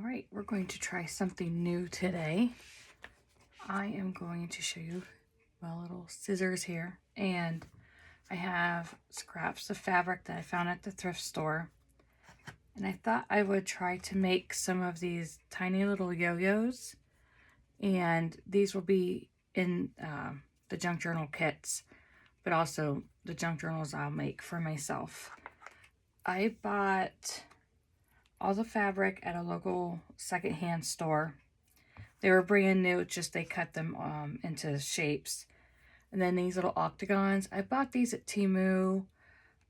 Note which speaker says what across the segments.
Speaker 1: Alright, we're going to try something new today. I am going to show you my little scissors here, and I have scraps of fabric that I found at the thrift store, and I thought I would try to make some of these tiny little yo-yos, and these will be in the junk journal kits, but also the junk journals I'll make for myself. I bought all the fabric at a local secondhand store. They were brand new, it's just they cut them into shapes. And then these little octagons, I bought these at Temu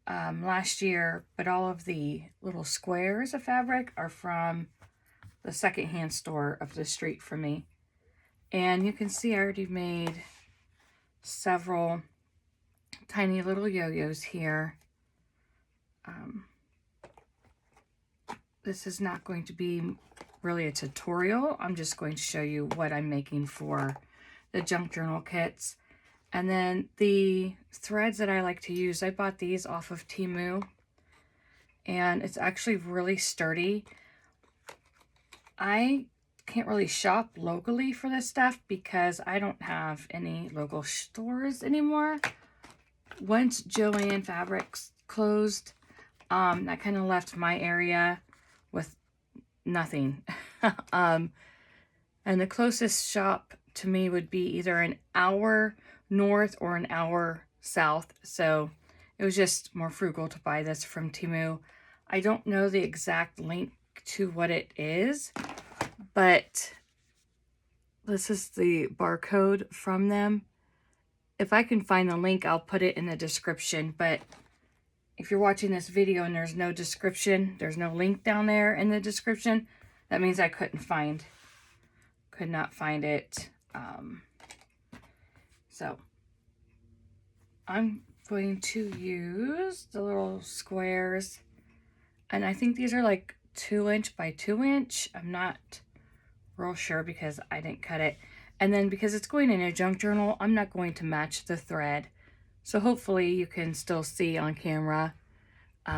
Speaker 1: last year, but all of the little squares of fabric are from the secondhand store up the street from me. And you can see I already made several tiny little yo-yos here. This is not going to be really a tutorial. I'm just going to show you what I'm making for the junk journal kits. And then the threads that I like to use, I bought these off of Temu, and it's actually really sturdy. I can't really shop locally for this stuff because I don't have any local stores anymore. Once Joann Fabrics closed, that kind of left my area with nothing. And the closest shop to me would be either an hour north or an hour south, so it was just more frugal to buy this from Temu. I don't know the exact link to what it is, but this is the barcode from them. If I can find the link, I'll put it in the description, but if you're watching this video and there's no description, there's no link down there in the description, that means I could not find it. So I'm going to use the little squares, and I think these are like 2" by 2". I'm not real sure because I didn't cut it. And then because it's going in a junk journal, I'm not going to match the thread. So hopefully you can still see on camera.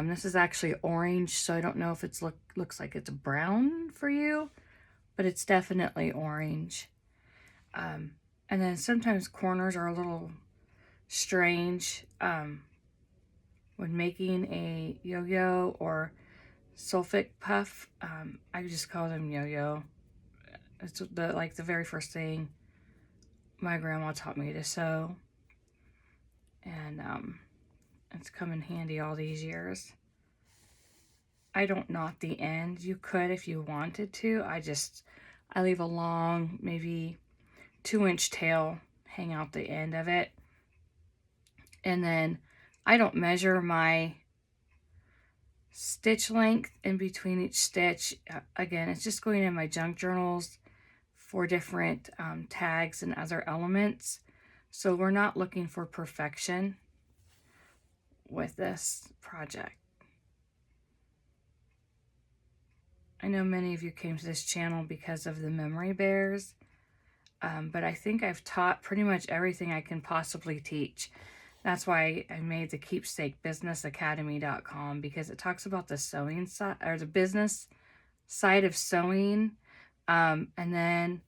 Speaker 1: This is actually orange, so I don't know if it looks like it's brown for you, but it's definitely orange. And then sometimes corners are a little strange. When making a yo-yo or sulfite puff, I just call them yo-yo. It's like the very first thing my grandma taught me to sew. And it's come in handy all these years. I don't knot the end. You could if you wanted to. I leave a long, maybe 2" tail hang out the end of it. And then I don't measure my stitch length in between each stitch. Again, it's just going in my junk journals for different tags and other elements. So we're not looking for perfection with this project. I know many of you came to this channel because of the memory bears, but I think I've taught pretty much everything I can possibly teach. That's why I made the keepsakebusinessacademy.com, because it talks about the sewing side, or the business side of sewing, and then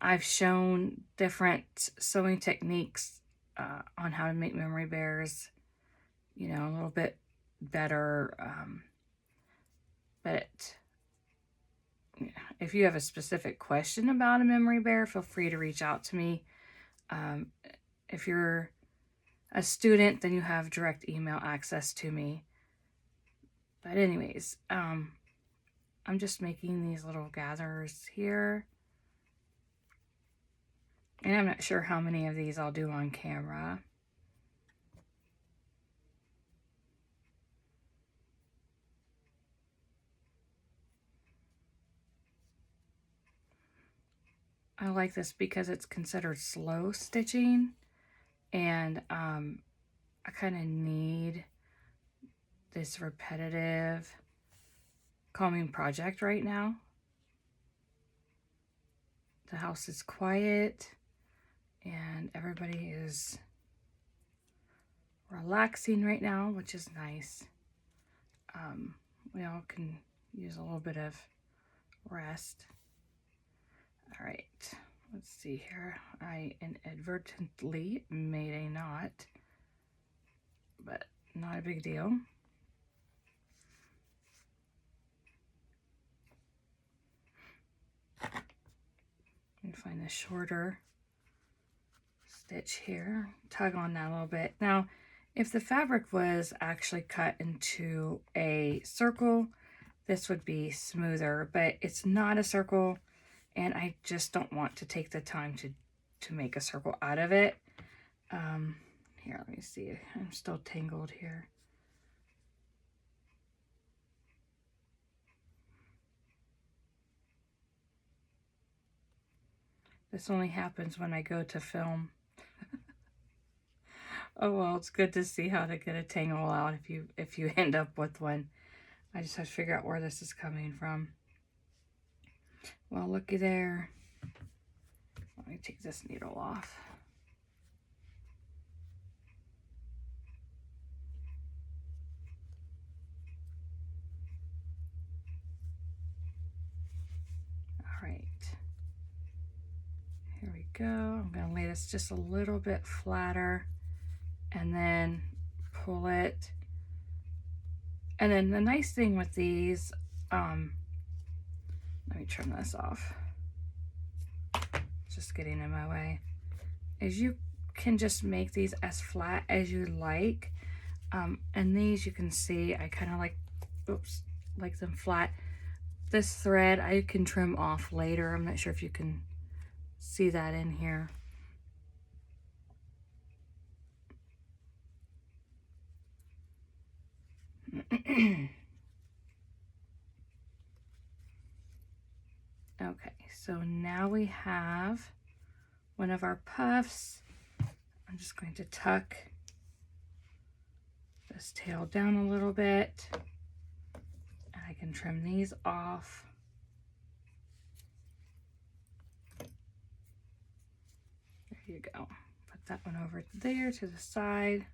Speaker 1: I've shown different sewing techniques on how to make memory bears, you know, a little bit better. But if you have a specific question about a memory bear, feel free to reach out to me. If you're a student, then you have direct email access to me. But anyways, I'm just making these little gathers here. And I'm not sure how many of these I'll do on camera. I like this because it's considered slow stitching, and I kind of need this repetitive calming project right now. The house is quiet and everybody is relaxing right now, which is nice. We all can use a little bit of rest. All right, let's see here. I inadvertently made a knot, but not a big deal. And find the shorter stitch here, tug on that a little bit. Now, if the fabric was actually cut into a circle, this would be smoother, but it's not a circle, and I just don't want to take the time to make a circle out of it. Here, let me see. I'm still tangled here. This only happens when I go to film. Oh well, it's good to see how to get a tangle out if you end up with one. I just have to figure out where this is coming from. Well, looky there. Let me take this needle off. All right. Here we go. I'm going to lay this just a little bit flatter and then pull it. And then the nice thing with these, let me trim this off. It's just getting in my way. Is you can just make these as flat as you like. And these you can see I kind of like them flat. This thread I can trim off later. I'm not sure if you can see that in here. Okay, so now we have one of our puffs. I'm just going to tuck this tail down a little bit. And I can trim these off. There you go. Put that one over there to the side.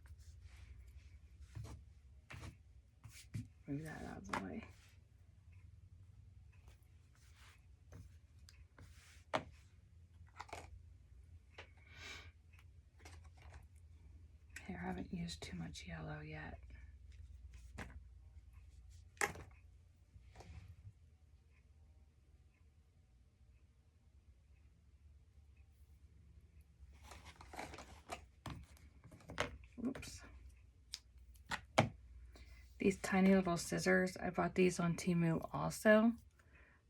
Speaker 1: Move that out of the way. Here, I haven't used too much yellow yet. Oops. These tiny little scissors, I bought these on Temu also.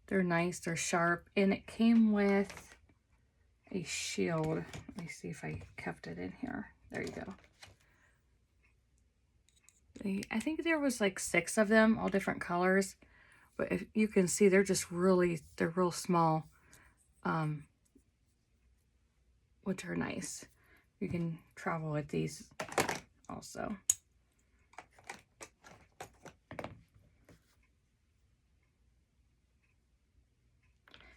Speaker 1: They're nice, they're sharp, and it came with a shield. Let me see if I kept it in here. There you go. I think there was like 6 of them, all different colors. But if you can see, they're just they're real small, which are nice. You can travel with these also.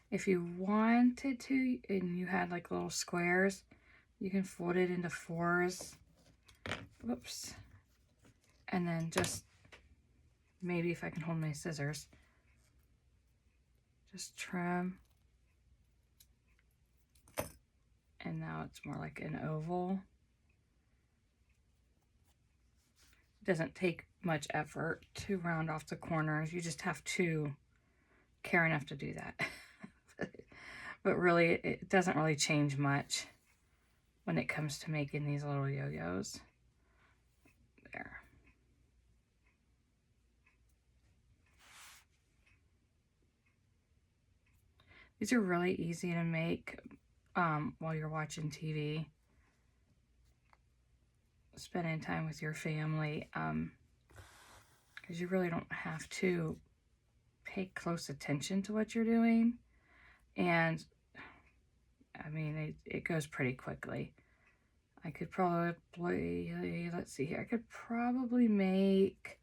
Speaker 1: If you wanted to, and you had like little squares, you can fold it into 4s. Whoops. And then just, maybe if I can hold my scissors, just trim. And now it's more like an oval. It doesn't take much effort to round off the corners. You just have to care enough to do that. But really, it doesn't really change much when it comes to making these little yo-yos. There. These are really easy to make while you're watching TV, spending time with your family, because you really don't have to pay close attention to what you're doing. And I mean, it goes pretty quickly. I could probably, let's see here, I could probably make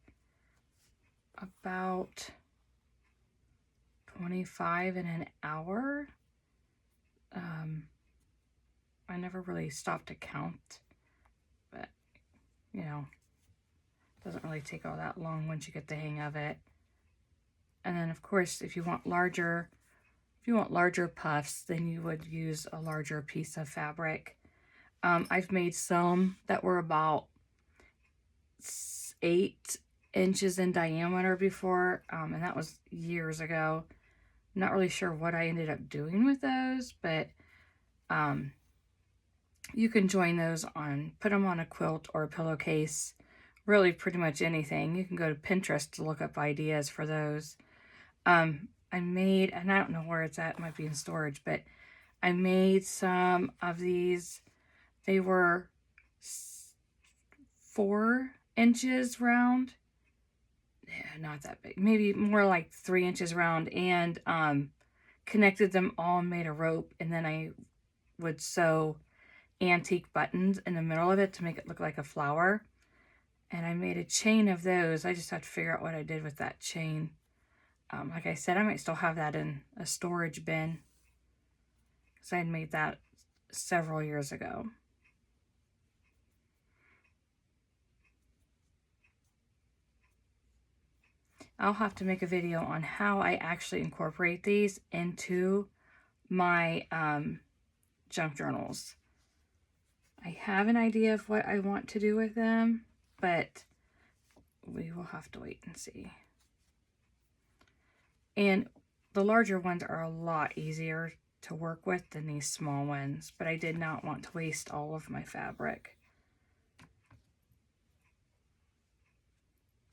Speaker 1: about 25 in an hour. I never really stopped to count, but you know, it doesn't really take all that long once you get the hang of it. And then of course, if you want larger puffs, then you would use a larger piece of fabric. I've made some that were about 8 inches in diameter before, and that was years ago. I'm not really sure what I ended up doing with those, but you can join those on, put them on a quilt or a pillowcase, really pretty much anything. You can go to Pinterest to look up ideas for those. I made, and I don't know where it's at, it might be in storage, but I made some of these. They were 4 inches round. Yeah, not that big. Maybe more like 3 inches round, and connected them all and made a rope, and then I would sew antique buttons in the middle of it to make it look like a flower. And I made a chain of those. I just have to figure out what I did with that chain. Like I said, I might still have that in a storage bin, because I had made that several years ago. I'll have to make a video on how I actually incorporate these into my junk journals. I have an idea of what I want to do with them, but we will have to wait and see. And the larger ones are a lot easier to work with than these small ones, but I did not want to waste all of my fabric.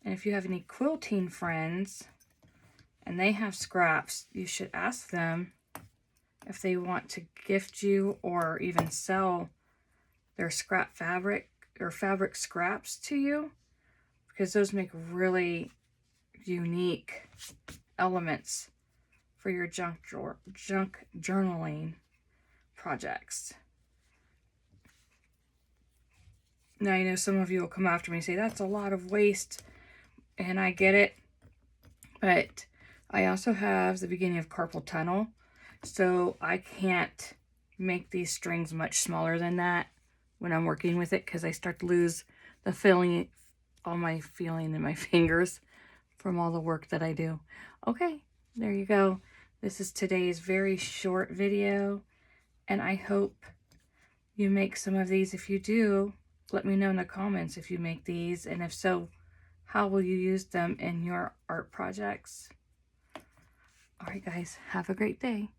Speaker 1: And if you have any quilting friends and they have scraps, you should ask them if they want to gift you or even sell their scrap fabric or fabric scraps to you, because those make really unique elements for your junk journaling projects. Now, I know some of you will come after me and say, that's a lot of waste, and I get it, but I also have the beginning of carpal tunnel, so I can't make these strings much smaller than that when I'm working with it, because I start to lose the feeling, all my feeling in my fingers from all the work that I do. Okay, there you go. This is today's very short video, and I hope you make some of these. If you do, let me know in the comments if you make these, and if so, how will you use them in your art projects? All right, guys, have a great day.